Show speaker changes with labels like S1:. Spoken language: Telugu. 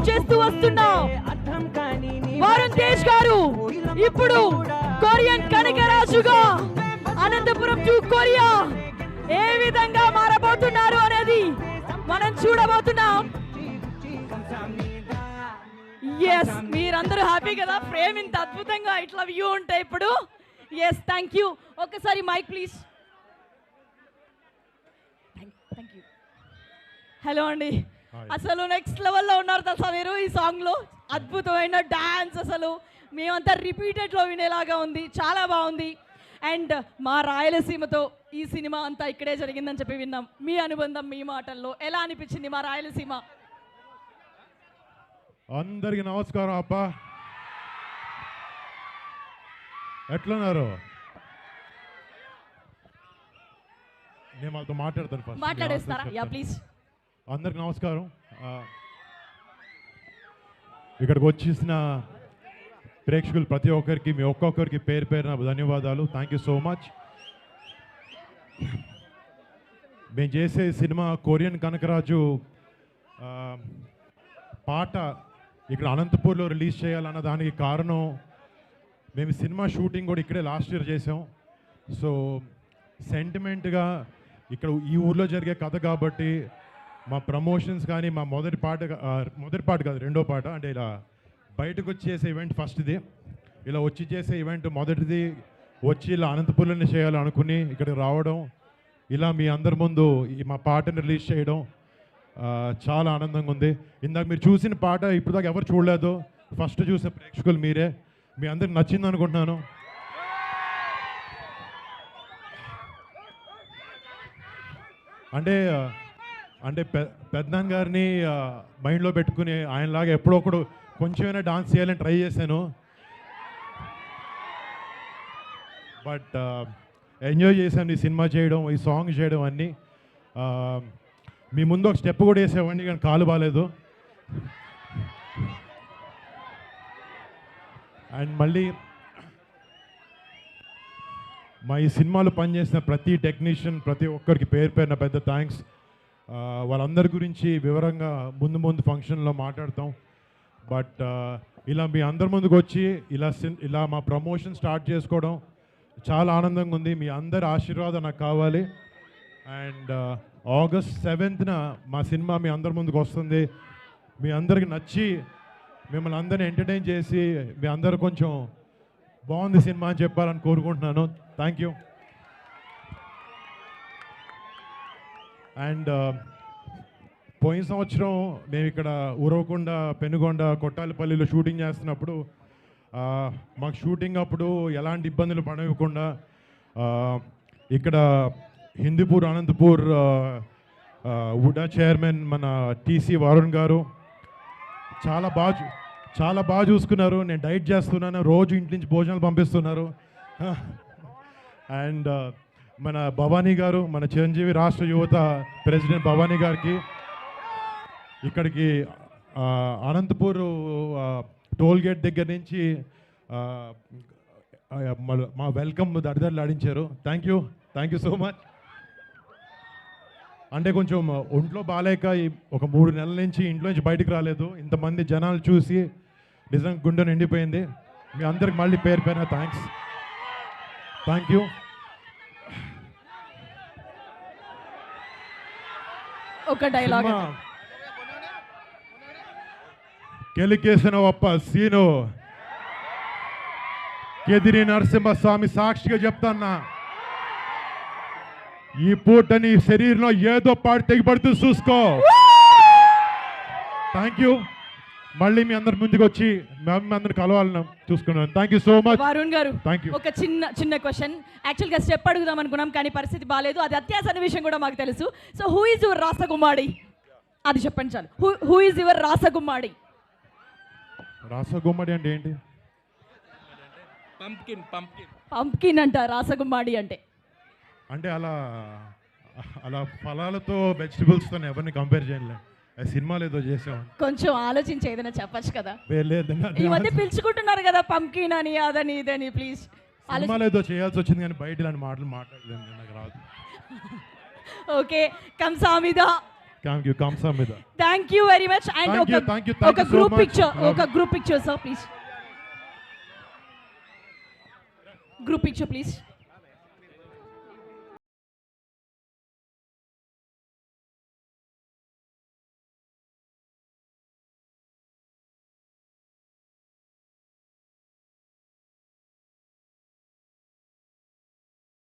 S1: చేస్తూ వస్తున్నాం. వరుణ్ తేజ్ గారు ఇప్పుడు కొరియన్ కనకరాజుగా అనంతపురం టు కొరియా ఏ విధంగా మారబోతున్నారు అనేది మనం చూడబోతున్నాం. ఎస్, మీరందరూ హ్యాపీ కదా? ఫ్రేమ్ ఇంత అద్భుతంగా ఇట్లా వ్యూ ఉంటాయి ఇప్పుడు. Yes, thank you. ఒక్కసారి mic please. Thank you. Hello అండి, అసలు నెక్స్ట్ లెవెల్లో ఉన్నారు తెలుసా మీరు ఈ సాంగ్లో. అద్భుతమైన డాన్స్, అసలు మేమంతా రిపీటెడ్లో వినేలాగా ఉంది, చాలా బాగుంది. అండ్ మా రాయలసీమతో ఈ సినిమా అంతా ఇక్కడే జరిగిందని చెప్పి విన్నాం. మీ అనుబంధం మీ మాటల్లో ఎలా అనిపించింది మా రాయలసీమ?
S2: అందరికి నమస్కారం అప్ప, ఎట్లున్నారు? నేను వాళ్ళతో మాట్లాడతాను ఫస్ట్.
S1: మాట్లాడేస్తారా? Yeah please.
S2: అందరికి నమస్కారం. ఇక్కడికి వచ్చేసిన ప్రేక్షకులు ప్రతి ఒక్కరికి, మీ ఒక్కొక్కరికి పేరు పేరున ధన్యవాదాలు. Thank you so much. మేము చేసే సినిమా కొరియన్ కనకరాజు పాట ఇక్కడ అనంతపూర్లో రిలీజ్ చేయాలన్న దానికి కారణం, మేము సినిమా షూటింగ్ కూడా ఇక్కడే లాస్ట్ ఇయర్ చేసాం. సో సెంటిమెంట్గా ఇక్కడ ఈ ఊర్లో జరిగే కథ కాబట్టి మా ప్రమోషన్స్ కానీ మా మొదటి పాట కాదు, రెండో పాట, అంటే ఇలా బయటకు వచ్చి చేసే ఈవెంట్ ఫస్ట్ది, ఇలా వచ్చి చేసే ఈవెంట్ మొదటిది వచ్చి ఇలా అనంతపూర్లోనే చేయాలనుకుని ఇక్కడికి రావడం, ఇలా మీ అందరి ముందు మా పాటని రిలీజ్ చేయడం చాలా ఆనందంగా ఉంది. ఇందాక మీరు చూసిన పాట ఇప్పుడు దాకా ఎవరు చూడలేదు, ఫస్ట్ చూసే ప్రేక్షకులు మీరే. మీ అందరికి నచ్చింది అనుకుంటున్నాను. అంటే పెద్దనాన్న గారిని మైండ్లో పెట్టుకుని ఆయనలాగా ఎప్పుడొకడు కొంచెమైనా డాన్స్ చేయాలని ట్రై చేశాను. బట్ ఎంజాయ్ చేశాను ఈ సినిమా చేయడం, ఈ సాంగ్ చేయడం అన్నీ. మీ ముందు ఒక స్టెప్ కూడా వేసేవాడిని కానీ కాలు బాగాలేదు. అండ్ మళ్ళీ మా ఈ సినిమాలో పనిచేసిన ప్రతి టెక్నీషియన్, ప్రతి ఒక్కరికి పేరు పేరున పెద్ద థ్యాంక్స్. వాళ్ళందరి గురించి వివరంగా ముందు ఫంక్షన్లో మాట్లాడతాం. బట్ ఇలా మీ అందరి ముందుకు వచ్చి ఇలా మా ప్రమోషన్ స్టార్ట్ చేసుకోవడం చాలా ఆనందంగా ఉంది. మీ అందరి ఆశీర్వాదం నాకు కావాలి. అండ్ August 7th మా సినిమా మీ అందరి ముందుకు వస్తుంది. మీ అందరికి నచ్చి మిమ్మల్ని అందరిని ఎంటర్టైన్ చేసి మీ అందరు కొంచెం బాగుంది సినిమా అని చెప్పాలని కోరుకుంటున్నాను. Thank you. అండ్ పోయిన సంవత్సరం మేము ఇక్కడ ఉరవకొండ, పెనుగొండ, కొట్టాలపల్లిలో షూటింగ్ చేస్తున్నప్పుడు మాకు షూటింగ్ అప్పుడు ఎలాంటి ఇబ్బందులు పడకుండా ఇక్కడ హిందూపూర్ అనంతపూర్ వుడా చైర్మన్ మన టీసీ వరుణ్ గారు చాలా బాగా చూసుకున్నారు. నేను డైట్ చేస్తున్నాను, రోజు ఇంటి నుంచి భోజనాలు పంపిస్తున్నారు. అండ్ మన భవానీ గారు, మన చిరంజీవి రాష్ట్ర యువత ప్రెసిడెంట్ భవానీ గారికి ఇక్కడికి అనంతపూర్ టోల్ గేట్ దగ్గర నుంచి మా వెల్కమ్ దడిదడలాడించారు. Thank you so much. అంటే కొంచెం ఒంట్లో బాగాలేక ఒక 3 నెలల నుంచి ఇంట్లో నుంచి బయటకు రాలేదు. ఇంతమంది జనాలు చూసి నిజంగా గుండె నిండిపోయింది. మీ అందరికి మళ్ళీ పేరు పైన థ్యాంక్స్. Thank you.
S1: ఒక డైలాగ్.
S2: కెలికేసిన ఒప్ప సీను కెదిరి నరసింహస్వామి సాక్షిగా చెప్తాన్నా, ఈ పూట నీ శరీరంలో ఏదో పాటు తెగిపడుతూ చూసుకో. Thank you. మళ్ళీ మీ అందరి ముందుకు వచ్చి మేము అందరిని కలవాలని చూసుకున్నాను. Thank you so much.
S1: Varun గారు,
S2: థ్యాంక్ యూ.
S1: ఒక చిన్న క్వశ్చన్. యాక్చువల్గా స్టెప్ అడుగుదాం అనుకున్నాం కానీ పరిస్థితి బాగాలేదు. అది అత్యాసన్న విషయం కూడా మాకు తెలుసు. సో హూ ఈజ్ యువర్ రాసగుమ్మాడి? అది చెప్పండి చాలు. హూ ఈజ్ యువర్ రాసగుమ్మాడి?
S2: రాసగుమ్మడి అంటే ఏంటి?
S1: పంప్కిన్ అంట రాసగుమ్మాడి అంటే.
S2: అంటే అలా ఫలాలతో వెజిటబుల్స్తో ఎవరిని కంపేర్ చేయలేదు. సినిమాలు ఏదో చేసాం,
S1: కొంచెం ఆలోచించి ఏదైనా చెప్పచ్చు కదా.
S2: ఈ
S1: మధ్య పిలుచుకుంటున్నారు కదా పంప్కిన్ అని, అదని ఇదని. ప్లీజ్,
S2: సినిమాలు ఏదో చేయాల్సి వచ్చింది కానీ బయట ఇలాంటి మాటలు మాట్లాడలేదు, నాకు రాదు.
S1: ఓకే, కంసామిద
S2: థ్యాంక్ యూ కంసా మీద
S1: thank you very much and
S2: Thank you, thank you, thank
S1: ఒక
S2: you so
S1: గ్రూప్
S2: much.
S1: పిక్చర్ ఒక group picture sir please group picture please